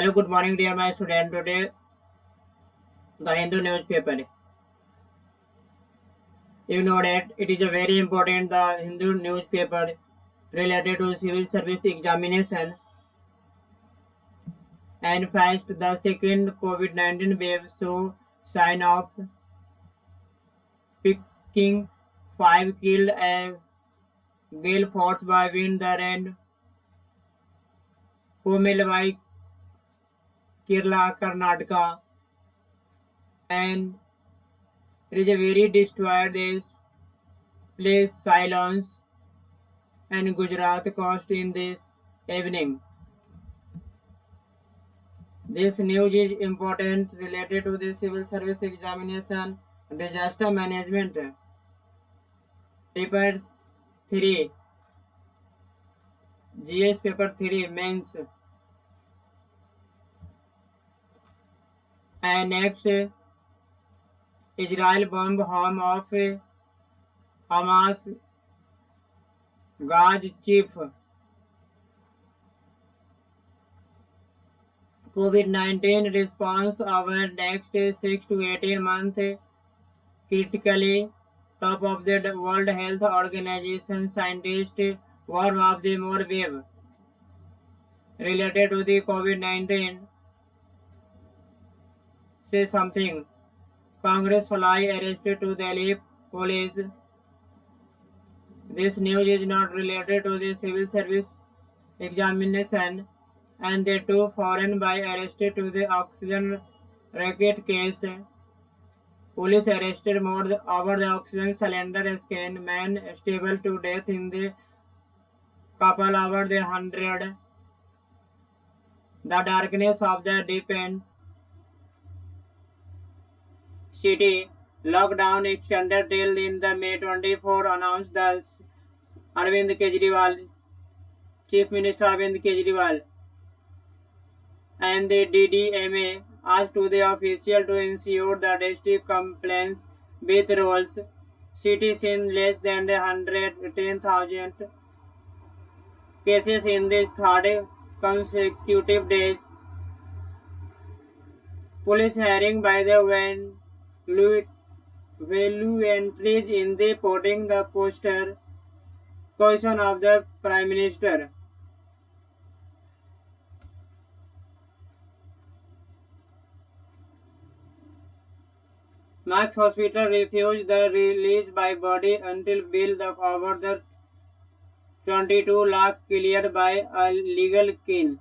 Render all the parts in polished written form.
Hello, good morning, dear my student. Today, the Hindu newspaper. You know that it is a very important the Hindu newspaper related to civil service examination and faced the second COVID-19 wave so sign of picking 5 killed a gale force by wind the rain Pomel by Kerala, Karnataka, and it is a very destroyed this place silence and Gujarat coast in this evening. This news is important related to the civil service examination, disaster management, paper 3, GS paper 3 mains, and next Israel bomb home of Hamas Gaza chief. COVID-19 response over next 6 to 18 months critically top of the World Health Organization scientists warn of the more wave related to the COVID-19. Say something. Congress fly arrested to Delhi police. This news is not related to the civil service examination and the two foreign by arrested to the oxygen racket case. Police arrested more over the oxygen cylinder scan man stable to death in the couple over the 100. The darkness of the deep end city lockdown extended till in the May 24 announced the Arvind Kejriwal, Chief Minister Arvind Kejriwal, and the DDMA asked to the official to ensure the district compliance with rules. Cities in less than 110,000 cases in this third consecutive days. Police hearing by the value entries in the putting the poster question of the Prime Minister. Max Hospital refused the release by body until bill the over the 22 lakh cleared by a legal kin.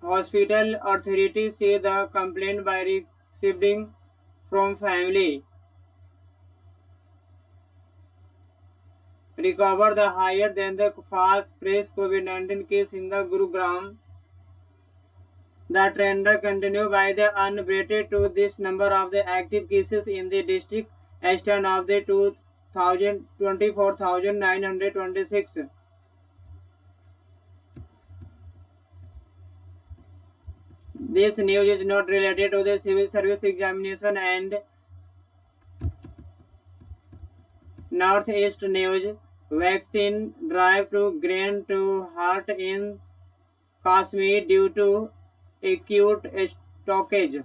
Hospital authorities say the complaint by receiving from family recover the higher than the fresh COVID-19 case in the Gurugram. The trend continued by the unabated to this number of the active cases in the district extent of the 24,926. This news is not related to the civil service examination and Northeast news. Vaccine drive to grain to halt in Kashmir due to acute stockage.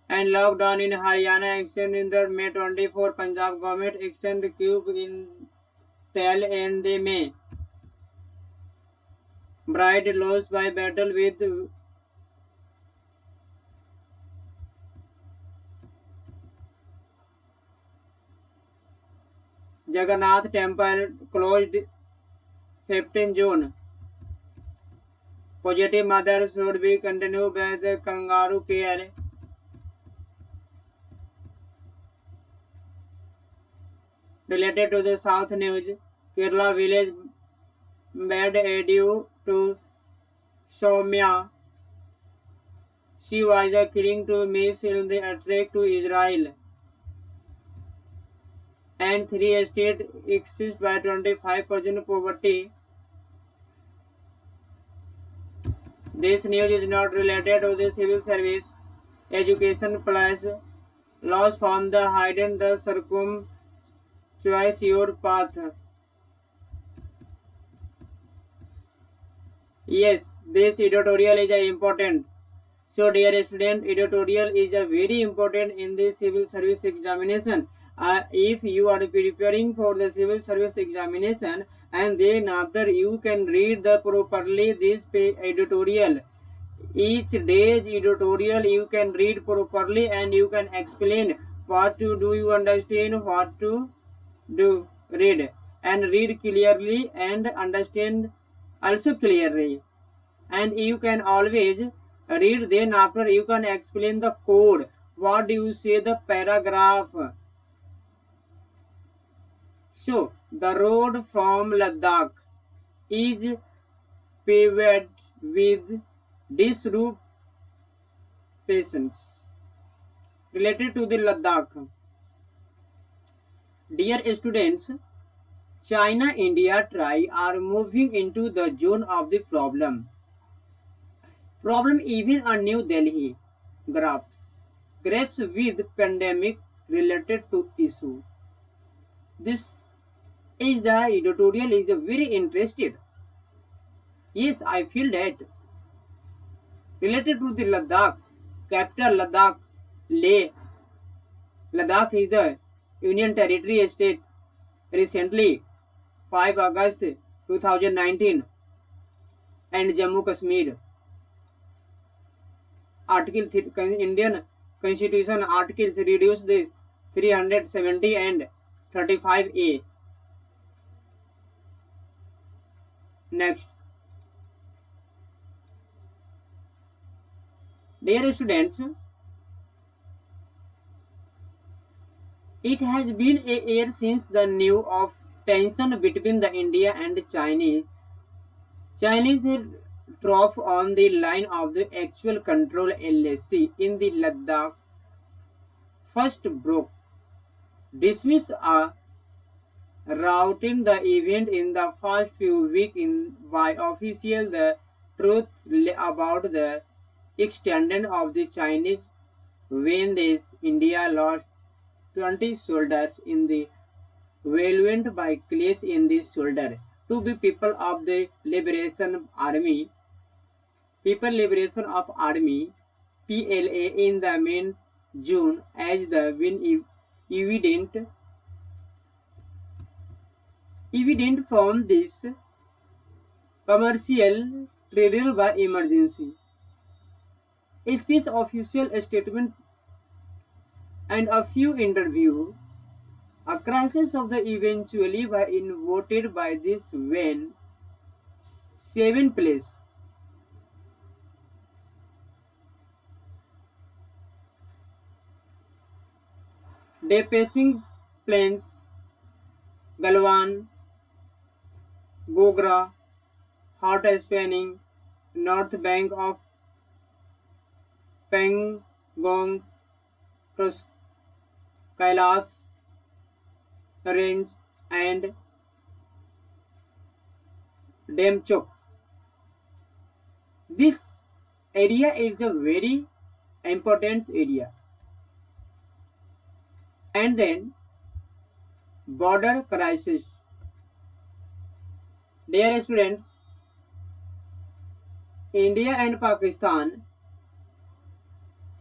And lockdown in Haryana extended in May 24. Punjab government extended cube in tail end the May. Bride lost by battle with Jagannath temple closed 15 June. Positive mother should be continued by the kangaroo care. Related to the South news, Kerala village bad due to Soumya. She was the killing to miss in the attack to Israel. And 3 states exist by 25% poverty. This news is not related to the civil service. Education plus laws from the hidden the choice your path. Yes, this editorial is important. So dear student, editorial is a very important in the civil service examination. If you are preparing for the civil service examination, and then after you can read the properly this editorial. Each day's editorial you can read properly and you can explain what to do, you understand what to do, read and read clearly and understand also clearly, and you can always read, then after you can explain the code, what do you say the paragraph. So the road from Ladakh is paved with disruptions related to the Ladakh. Dear students, China India try are moving into the zone of the problem. Problem even a New Delhi graphs with pandemic related to issue. This is the editorial is very interested. Yes, I feel that related to the Ladakh, capital Ladakh, Leh. Ladakh is the Union Territory state. Recently, 5 August 2019, and Jammu Kashmir. Indian Constitution articles reduce this 370 and 35A. Next, dear students, it has been a year since the news of tension between the India and Chinese trough on the line of the actual control LAC in the Ladakh first broke. Dismiss a routing the event in the first few weeks by official the truth about the extent of the Chinese when this India lost 20 soldiers in the valiant by clash in the shoulder to be People Liberation of Army PLA in the main June as the win evident from this commercial trial by emergency. A speech, official statement, and a few interviews. A crisis of the eventually by voted by this when 7th place. Day passing plains, Galwan, Gogra, hot spanning, north bank of Pangong, Kailas range and Demchok. This area is a very important area. And then border crisis. Dear students, India and Pakistan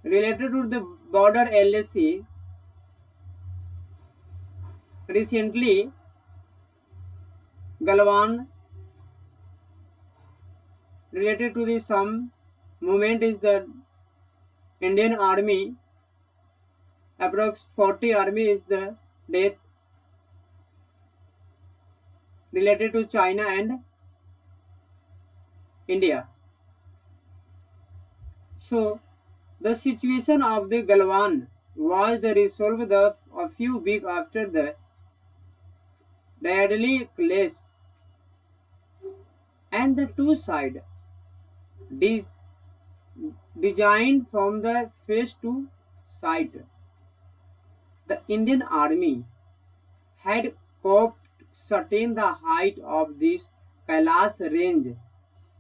related to the border LAC recently Galwan related to the some movement is the Indian army approx 40 army is the death related to China and India. So the situation of the Galwan was the resolved a few weeks after the deadly clash, and the two sides designed from the face to sight. The Indian army had coped certain the height of this Kailas range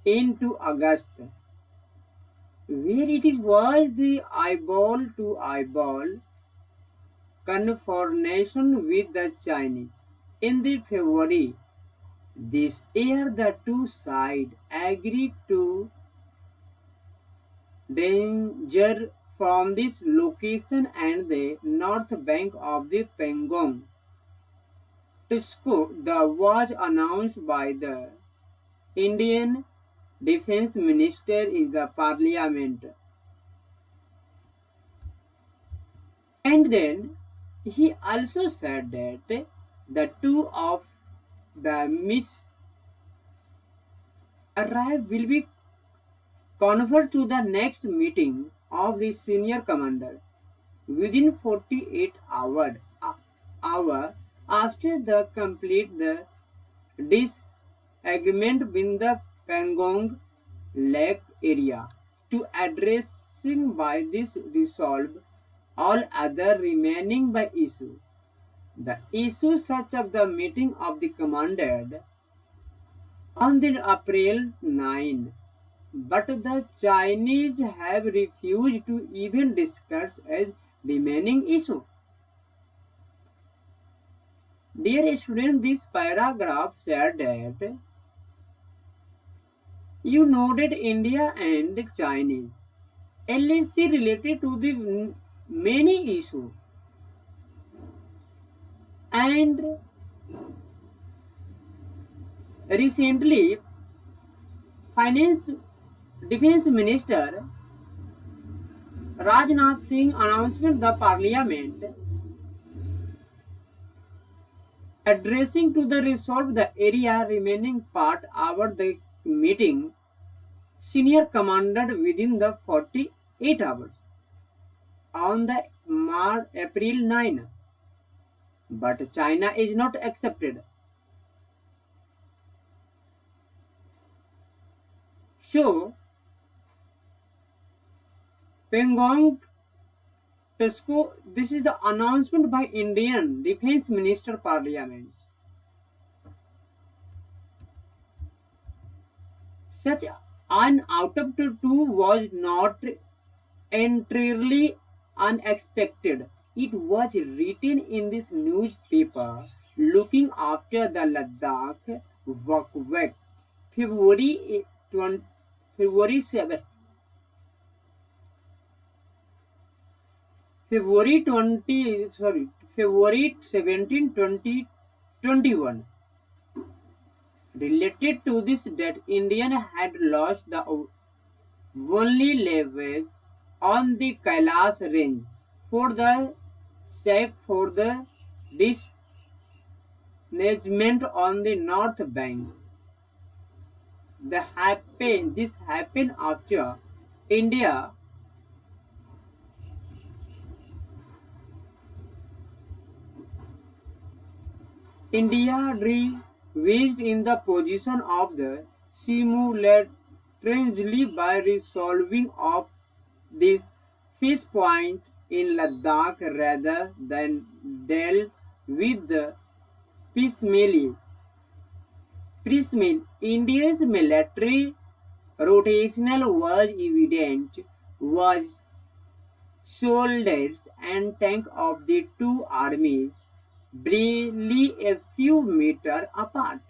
into August, where it was the eyeball to eyeball confrontation with the Chinese. In the February, This year the two sides agreed to danger from this location and the north bank of the Pangong. Tisco the was announced by the Indian Defense Minister in the Parliament. And then he also said that the two of the miss arrive will be conferred to the next meeting of the senior commander within 48 hour after the complete the disagreement in the Pangong Lake area to addressing by this resolve all other remaining by issue. The issue such of the meeting of the commanded on the April 9, but the Chinese have refused to even discuss as remaining issue. Dear student, this paragraph said that you noted India and Chinese LAC related to the many issues and recently finance defense minister Rajnath Singh announcement the parliament addressing to the resolve the area remaining part over the meeting senior commanded within the 48 hours on the April 9, but China is not accepted. So Pangong Tesco, this is the announcement by Indian Defense Minister Parliament. Such an out of two was not entirely unexpected. It was written in this newspaper looking after the Ladakh Wakwak February 20, February 7, February 17, 2021. Related to this that India had lost the only leverage on the Kailash range for the sake for the disengagement on the north bank. This happened after India reversed in the position of the simultaneously by resolving of this fish point in Ladakh rather than deal with the piecemeal. India's military rotational was evident was soldiers and tank of the two armies barely a few meters apart.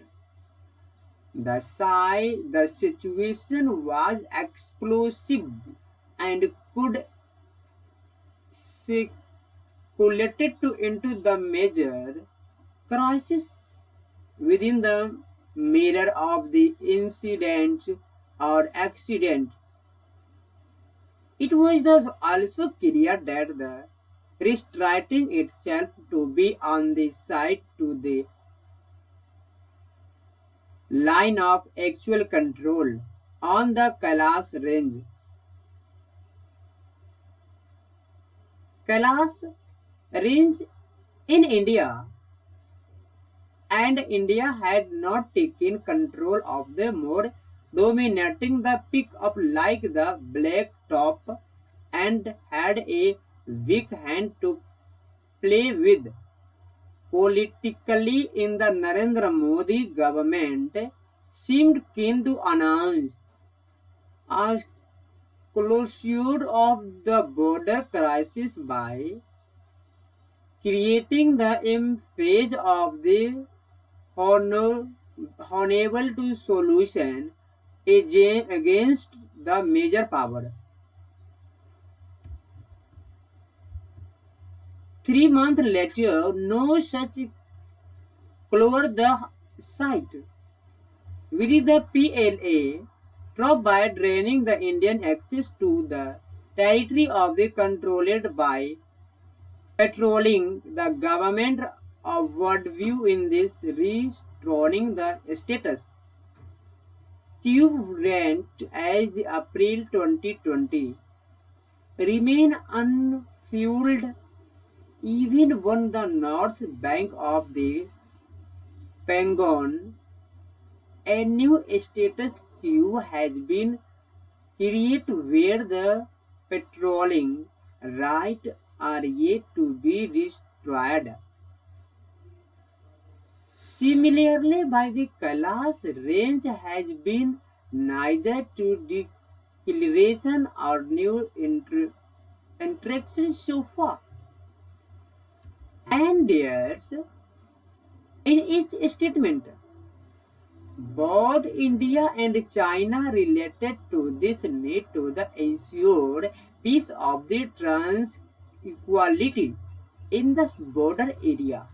The situation was explosive and could circulated into the major crisis within the mirror of the incident or accident. It was also clear that the restricting itself to be on the side to the line of actual control on the Kailash range. Kailash range in India and India had not taken control of the more dominating the peak of like the black top and had a weak hand to play with. Politically in the Narendra Modi government seemed keen to announce a closure of the border crisis by creating the image of the honor unable to solution against the major power. 3 months later, no such cleared the site. Within the PLA, dropped by draining the Indian access to the territory of the controlled by patrolling the government of worldview in this restoring the status. Cube rent as the April 2020 remain unfueled even when the north bank of the Pangon, a new status quo has been created where the patrolling rights are yet to be restored. Similarly, by the Kailash range has been neither to declaration or new interaction so far. And there's in each statement, both India and China related to this need to the ensured peace of the tranquility in the border area.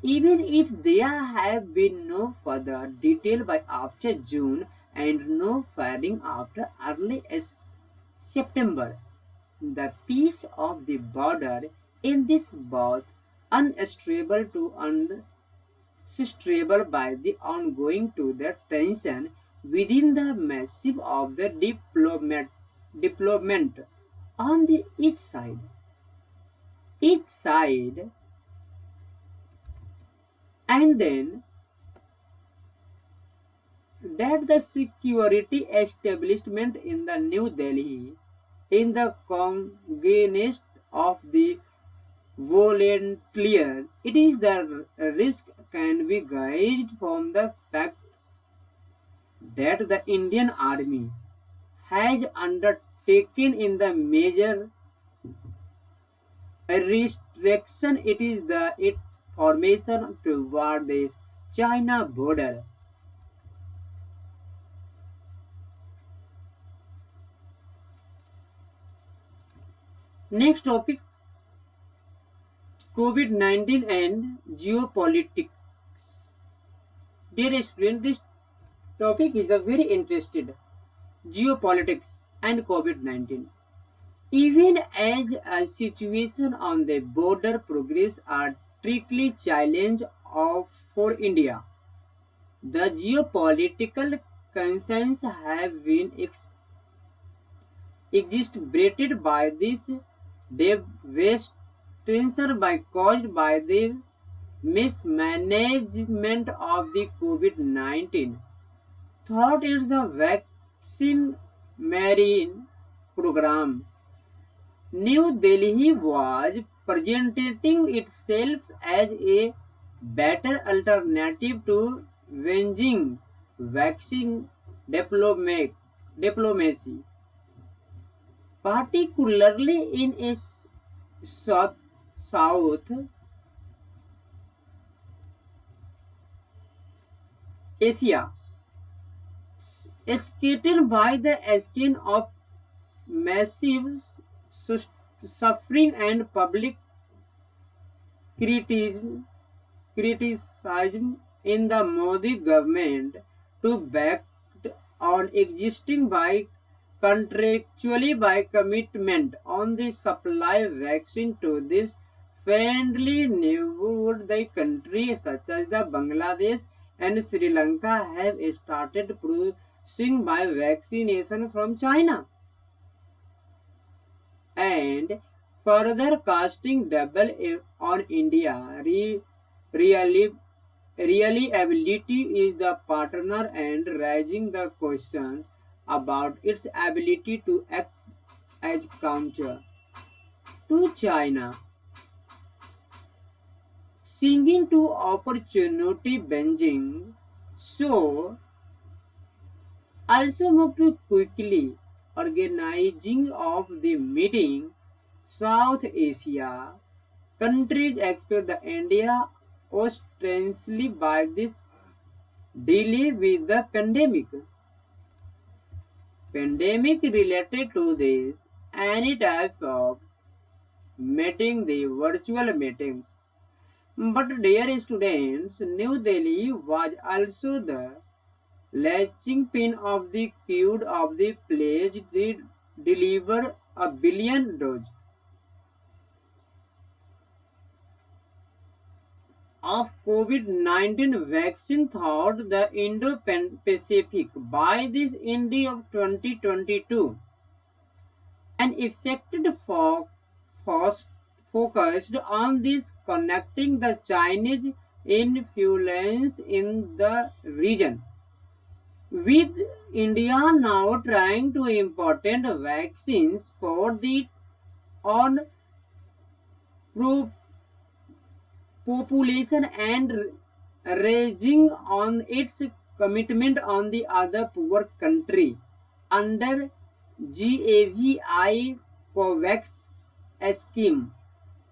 Even if there have been no further detail by after June and no firing after early as September, the peace of the border in this both unstable to unstable by the ongoing to the tension within the massive of the deployment on the each side. Each side and then that the security establishment in the New Delhi in the context of the volunteer, it is the risk can be gauged from the fact that the Indian Army has undertaken in the major restriction it is the it formation toward the China border. Next topic, COVID-19 and geopolitics. Dear student, this topic is a very interested geopolitics and COVID-19. Even as a situation on the border progress are trickly challenge of for India, the geopolitical concerns have been exacerbated by this devastation by caused by the mismanagement of the COVID-19. Thought it's the vaccine marine program. New Delhi was presenting itself as a better alternative to Beijing vaccine diplomacy, particularly in a South Asia, scattered by the skin of massive suffering and public criticism, criticism in the Modi government to back on existing by contractually by commitment on the supply vaccine to this friendly neighborhood the country such as the Bangladesh and Sri Lanka have started producing by vaccination from China and further casting double on India. Really, really ability is the partner and raising the question about its ability to act as counter to China. Singing to opportunity Beijing, so also moved to quickly organizing of the meeting South Asia countries expect the India ostensibly by this delay with the pandemic. Pandemic related to this, any types of meeting, the virtual meetings. But dear students, New Delhi was also the latching pin of the queue of the pledge to deliver a billion doses of COVID-19 vaccine throughout the Indo-Pacific by this end of 2022. An effective focused on this connecting the Chinese influence in the region. With India now trying to import vaccines for the on population and raging on its commitment on the other poor country under GAVI COVAX scheme.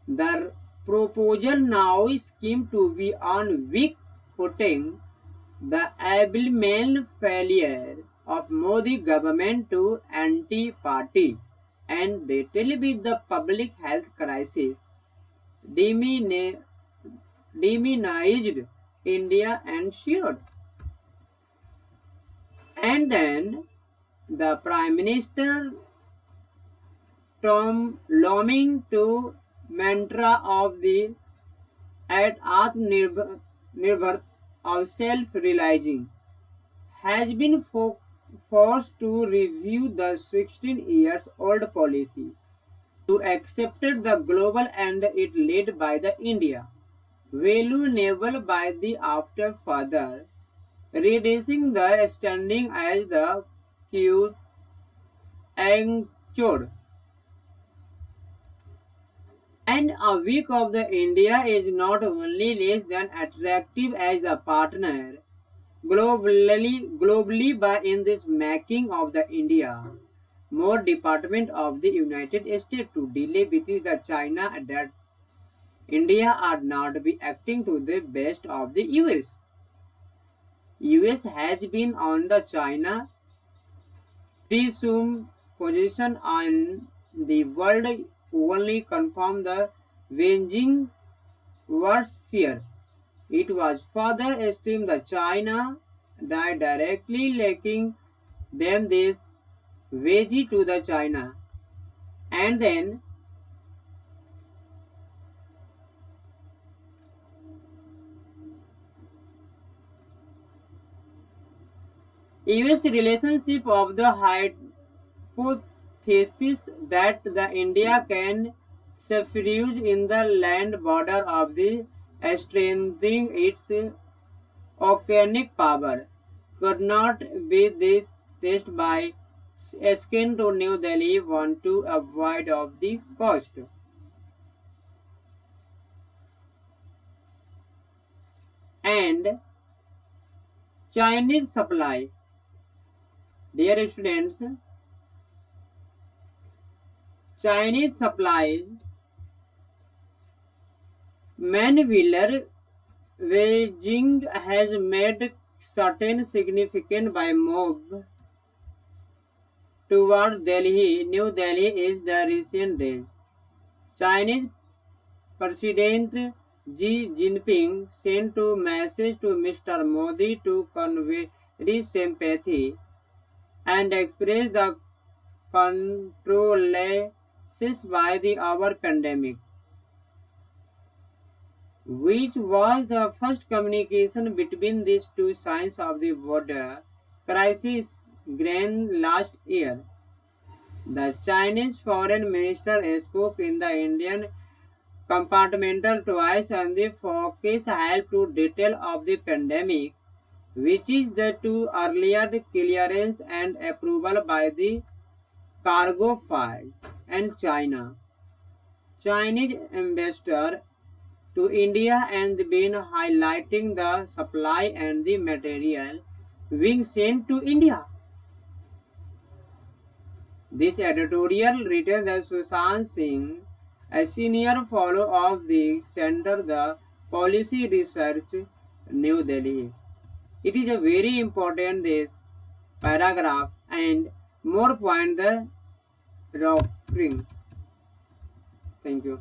The proposal now seems to be on weak footing. The abysmal failure of Modi government to anti-party and battle with the public health crisis demonized India ensured. And then the Prime Minister Tom longing to mantra of the at Atmanirbhar of self-realizing has been forced to review the 16 years old policy to accept the global and it led by the India value enabled by the after further reducing the standing as the Q anchored. And a week of the India is not only less than attractive as a partner globally by in this making of the India more department of the United States to delay with the China that India are not be acting to the best of the US. US has been on the China presumed position on the world only confirmed the Beijing warfare. It was further esteemed that China died directly linking them this veggie to the China. And then US relationship of the hypothesis that the India can suffrage in the land border of the strengthening its oceanic power could not be this test by asking to New Delhi want to avoid of the cost. And Chinese supply. Dear students, Chinese supplies man-wheeler Beijing has made certain significant by move toward Delhi. New Delhi is the recent days. Chinese President Xi Jinping sent a message to Mr. Modi to convey his sympathy and express the condolences by the our pandemic, which was the first communication between these two sides of the border crisis began last year. The Chinese foreign minister spoke in the Indian compartmental twice and the focus helped to detail of the pandemic, which is the two earlier clearance and approval by the cargo file and China. Chinese ambassador to India and been highlighting the supply and the material being sent to India. This editorial written by Sushant Singh, a senior fellow of the Center the Policy Research, New Delhi. It is a very important this paragraph and more point the rocking. Thank you.